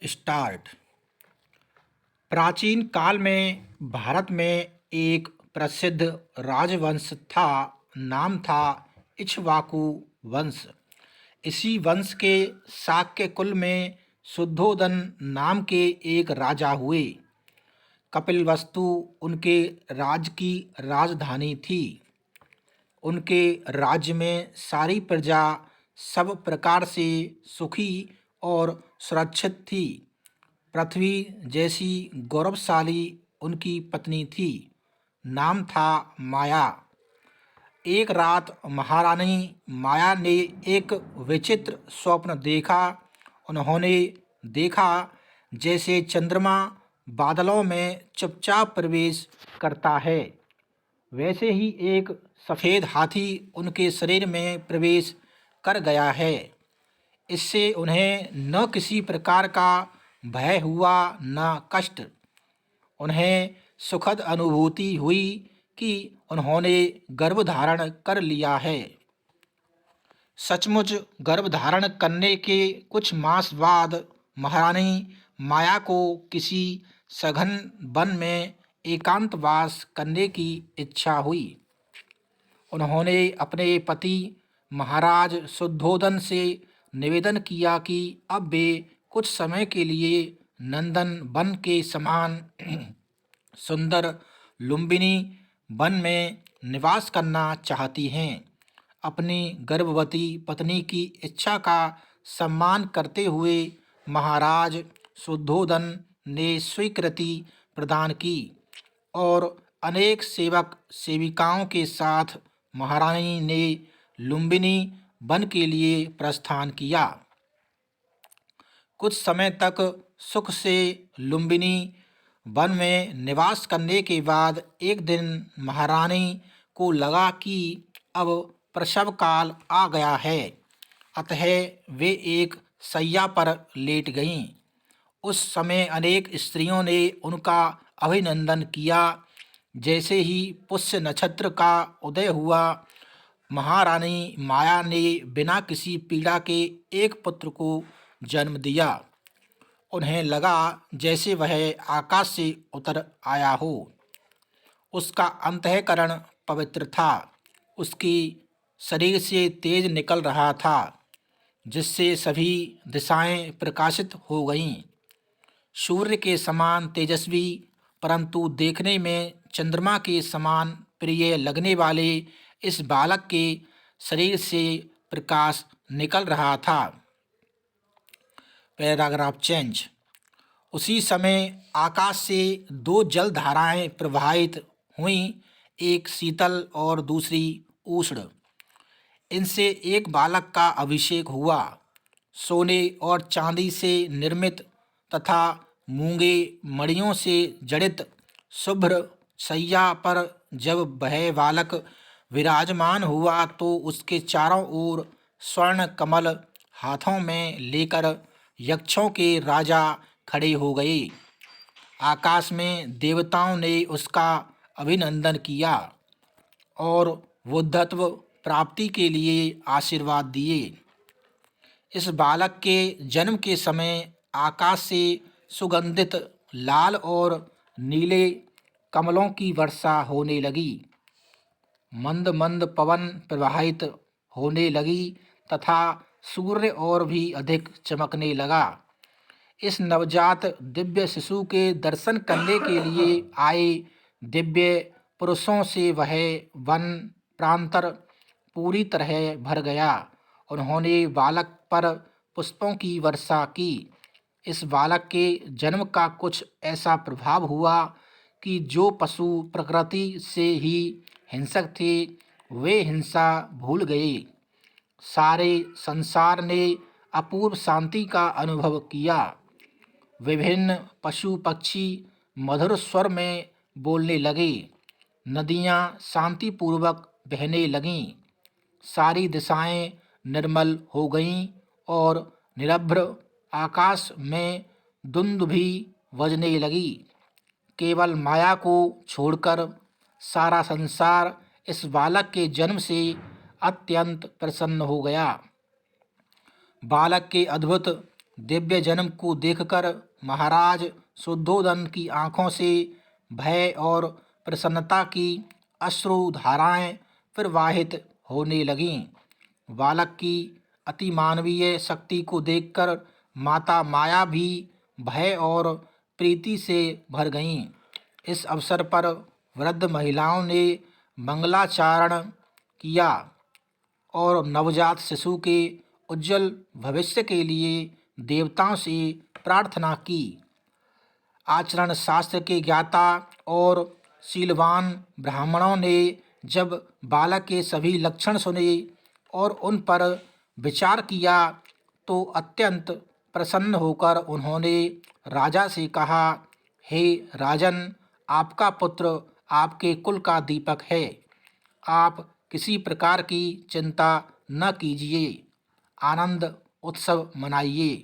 Start. प्राचीन काल में भारत में एक प्रसिद्ध राजवंश था। नाम था इक्ष्वाकु वंश। इसी वंश के शाक्य कुल में शुद्धोदन नाम के एक राजा हुए। कपिलवस्तु उनके राज्य की राजधानी थी। उनके राज्य में सारी प्रजा सब प्रकार से सुखी और सुरक्षित थी। पृथ्वी जैसी गौरवशाली उनकी पत्नी थी। नाम था माया। एक रात महारानी माया ने एक विचित्र स्वप्न देखा। उन्होंने देखा जैसे चंद्रमा बादलों में चुपचाप प्रवेश करता है, वैसे ही एक सफ़ेद हाथी उनके शरीर में प्रवेश कर गया है। इससे उन्हें न किसी प्रकार का भय हुआ न कष्ट। उन्हें सुखद अनुभूति हुई कि उन्होंने गर्भधारण कर लिया है। सचमुच गर्भधारण करने के कुछ मास बाद महारानी माया को किसी सघन वन में एकांतवास करने की इच्छा हुई। उन्होंने अपने पति महाराज शुद्धोदन से निवेदन किया कि अब वे कुछ समय के लिए नंदन वन के समान सुंदर लुम्बिनी वन में निवास करना चाहती हैं। अपनी गर्भवती पत्नी की इच्छा का सम्मान करते हुए महाराज शुद्धोदन ने स्वीकृति प्रदान की और अनेक सेवक सेविकाओं के साथ महारानी ने लुम्बिनी वन के लिए प्रस्थान किया। कुछ समय तक सुख से लुम्बिनी वन में निवास करने के बाद एक दिन महारानी को लगा कि अब प्रसव काल आ गया है। अतः वे एक शैया पर लेट गईं। उस समय अनेक स्त्रियों ने उनका अभिनंदन किया। जैसे ही पुष्य नक्षत्र का उदय हुआ, महारानी माया ने बिना किसी पीड़ा के एक पुत्र को जन्म दिया। उन्हें लगा जैसे वह आकाश से उतर आया हो। उसका अंतःकरण पवित्र था। उसकी शरीर से तेज निकल रहा था, जिससे सभी दिशाएं प्रकाशित हो गईं। सूर्य के समान तेजस्वी, परंतु देखने में चंद्रमा के समान प्रिय लगने वाले इस बालक के शरीर से प्रकाश निकल रहा था। Paragraph change. उसी समय आकाश से दो जल धाराएं प्रवाहित हुईं, एक शीतल और दूसरी उष्ण। इनसे एक बालक का अभिषेक हुआ। सोने और चांदी से निर्मित तथा मूंगे मणियों से जड़ित शुभ्र शैया पर जब वह बालक विराजमान हुआ तो उसके चारों ओर स्वर्ण कमल हाथों में लेकर यक्षों के राजा खड़े हो गए। आकाश में देवताओं ने उसका अभिनंदन किया और बुद्धत्व प्राप्ति के लिए आशीर्वाद दिए। इस बालक के जन्म के समय आकाश से सुगंधित लाल और नीले कमलों की वर्षा होने लगी। मंद मंद पवन प्रवाहित होने लगी तथा सूर्य और भी अधिक चमकने लगा। इस नवजात दिव्य शिशु के दर्शन करने के लिए आए दिव्य पुरुषों से वह वन प्रांतर पूरी तरह भर गया। उन्होंने बालक पर पुष्पों की वर्षा की। इस बालक के जन्म का कुछ ऐसा प्रभाव हुआ कि जो पशु प्रकृति से ही हिंसक थे, वे हिंसा भूल गए। सारे संसार ने अपूर्व शांति का अनुभव किया। विभिन्न पशु पक्षी मधुर स्वर में बोलने लगे। नदियाँ शांतिपूर्वक बहने लगीं। सारी दिशाएं निर्मल हो गईं और निरभ्र आकाश में दुंदुभी बजने लगी। केवल माया को छोड़कर सारा संसार इस बालक के जन्म से अत्यंत प्रसन्न हो गया। बालक के अद्भुत दिव्य जन्म को देखकर महाराज शुद्धोधन की आँखों से भय और प्रसन्नता की अश्रु धाराएं प्रवाहित होने लगीं। बालक की अतिमानवीय शक्ति को देखकर माता माया भी भय और प्रीति से भर गईं। इस अवसर पर वृद्ध महिलाओं ने मंगलाचारण किया और नवजात शिशु के उज्जवल भविष्य के लिए देवताओं से प्रार्थना की। आचरण शास्त्र के ज्ञाता और शीलवान ब्राह्मणों ने जब बालक के सभी लक्षण सुने और उन पर विचार किया तो अत्यंत प्रसन्न होकर उन्होंने राजा से कहा, हे राजन, आपका पुत्र आपके कुल का दीपक है। आप किसी प्रकार की चिंता न कीजिए, आनंद उत्सव मनाइए,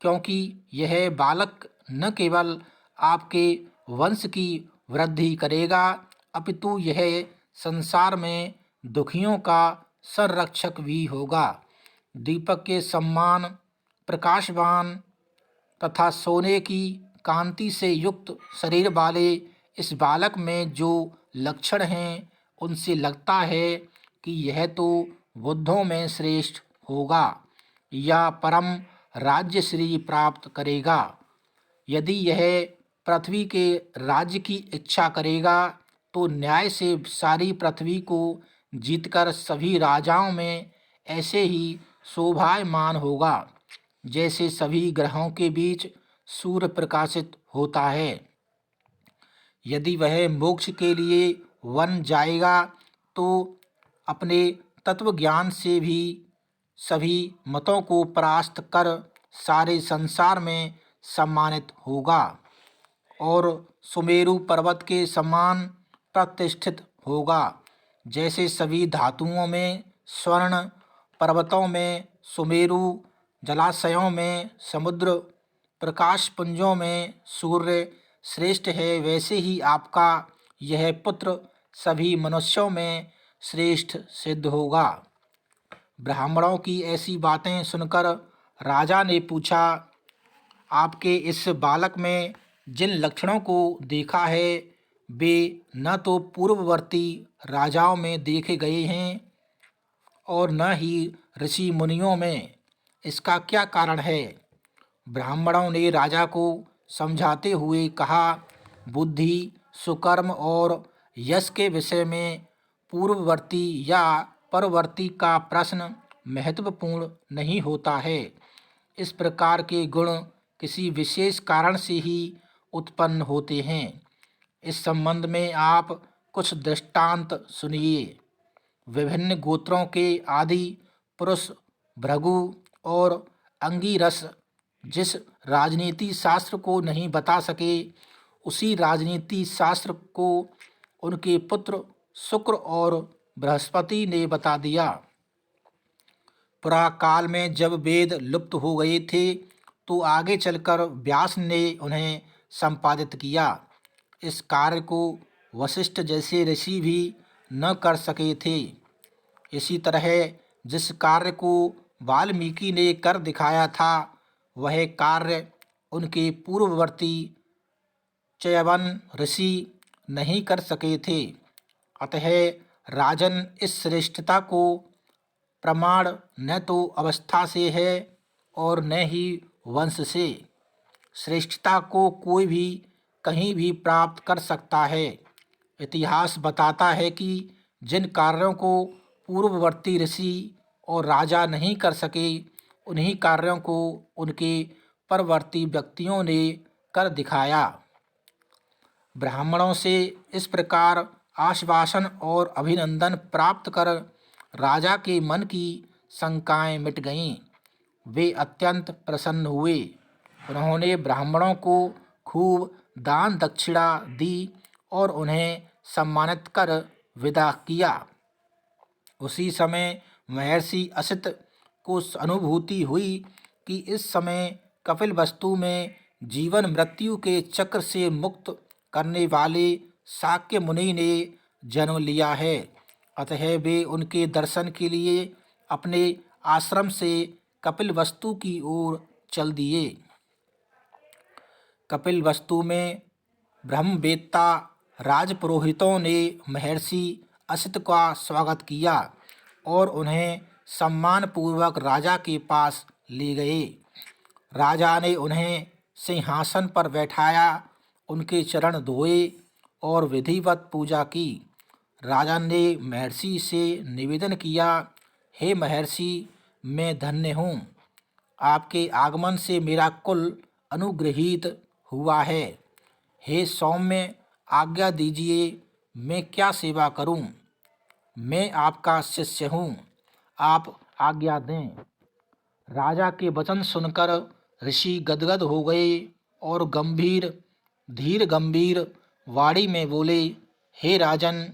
क्योंकि यह बालक न केवल आपके वंश की वृद्धि करेगा अपितु यह संसार में दुखियों का संरक्षक भी होगा। दीपक के समान प्रकाशवान तथा सोने की कांति से युक्त शरीर वाले इस बालक में जो लक्षण हैं उनसे लगता है कि यह तो बुद्धों में श्रेष्ठ होगा या परम राज्य श्री प्राप्त करेगा। यदि यह पृथ्वी के राज्य की इच्छा करेगा तो न्याय से सारी पृथ्वी को जीतकर सभी राजाओं में ऐसे ही शोभायमान होगा जैसे सभी ग्रहों के बीच सूर्य प्रकाशित होता है। यदि वह मोक्ष के लिए वन जाएगा तो अपने तत्व ज्ञान से भी सभी मतों को परास्त कर सारे संसार में सम्मानित होगा और सुमेरु पर्वत के समान प्रतिष्ठित होगा। जैसे सभी धातुओं में स्वर्ण, पर्वतों में सुमेरु, जलाशयों में समुद्र, प्रकाशपुंजों में सूर्य श्रेष्ठ है, वैसे ही आपका यह पुत्र सभी मनुष्यों में श्रेष्ठ सिद्ध होगा। ब्राह्मणों की ऐसी बातें सुनकर राजा ने पूछा, आपके इस बालक में जिन लक्षणों को देखा है वे न तो पूर्ववर्ती राजाओं में देखे गए हैं और न ही ऋषि मुनियों में, इसका क्या कारण है? ब्राह्मणों ने राजा को समझाते हुए कहा, बुद्धि, सुकर्म और यश के विषय में पूर्ववर्ती या परवर्ती का प्रश्न महत्वपूर्ण नहीं होता है। इस प्रकार के गुण किसी विशेष कारण से ही उत्पन्न होते हैं। इस संबंध में आप कुछ दृष्टांत सुनिए। विभिन्न गोत्रों के आदि पुरुष भृगु और अंगिरस जिस राजनीति शास्त्र को नहीं बता सके, उसी राजनीति शास्त्र को उनके पुत्र शुक्र और बृहस्पति ने बता दिया। पुराकाल में जब वेद लुप्त हो गए थे तो आगे चलकर व्यास ने उन्हें संपादित किया। इस कार्य को वशिष्ठ जैसे ऋषि भी न कर सके थे। इसी तरह जिस कार्य को वाल्मीकि ने कर दिखाया था वह कार्य उनके पूर्ववर्ती च्यवन ऋषि नहीं कर सके थे। अतः राजन, इस श्रेष्ठता को प्रमाण न तो अवस्था से है और न ही वंश से। श्रेष्ठता को कोई भी कहीं भी प्राप्त कर सकता है। इतिहास बताता है कि जिन कार्यों को पूर्ववर्ती ऋषि और राजा नहीं कर सके, उन्हीं कार्यों को उनके परवर्ती व्यक्तियों ने कर दिखाया। ब्राह्मणों से इस प्रकार आश्वासन और अभिनंदन प्राप्त कर राजा के मन की शंकाएं मिट गईं। वे अत्यंत प्रसन्न हुए। उन्होंने ब्राह्मणों को खूब दान दक्षिणा दी और उन्हें सम्मानित कर विदा किया। उसी समय महर्षि असित को अनुभूति हुई कि इस समय कपिलवस्तु में जीवन मृत्यु के चक्र से मुक्त करने वाले शाक्य मुनि ने जन्म लिया है। अतः वे उनके दर्शन के लिए अपने आश्रम से कपिलवस्तु की ओर चल दिए। कपिलवस्तु में ब्रह्मवेत्ता राजपुरोहितों ने महर्षि असित का स्वागत किया और उन्हें सम्मानपूर्वक राजा के पास ले गए। राजा ने उन्हें सिंहासन पर बैठाया, उनके चरण धोए और विधिवत पूजा की। राजा ने महर्षि से निवेदन किया, हे महर्षि, मैं धन्य हूँ। आपके आगमन से मेरा कुल अनुग्रहीत हुआ है। हे सौम्य, आज्ञा दीजिए, मैं क्या सेवा करूं? मैं आपका शिष्य हूँ, आप आज्ञा दें। राजा के वचन सुनकर ऋषि गदगद हो गए और धीर गंभीर वाणी में बोले, हे राजन,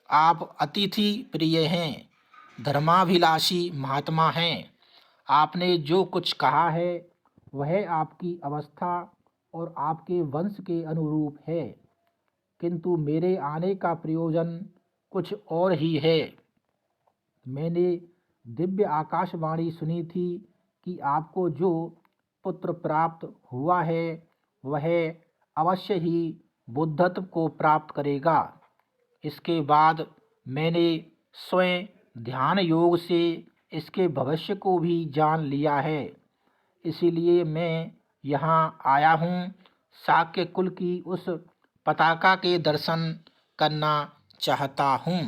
आप अतिथि प्रिय हैं, धर्माभिलाषी महात्मा हैं। आपने जो कुछ कहा है वह आपकी अवस्था और आपके वंश के अनुरूप है, किंतु मेरे आने का प्रयोजन कुछ और ही है। मैंने दिव्य आकाशवाणी सुनी थी कि आपको जो पुत्र प्राप्त हुआ है वह अवश्य ही बुद्धत्व को प्राप्त करेगा। इसके बाद मैंने स्वयं ध्यान योग से इसके भविष्य को भी जान लिया है। इसीलिए मैं यहाँ आया हूँ, शाक्य कुल की उस पताका के दर्शन करना चाहता हूँ।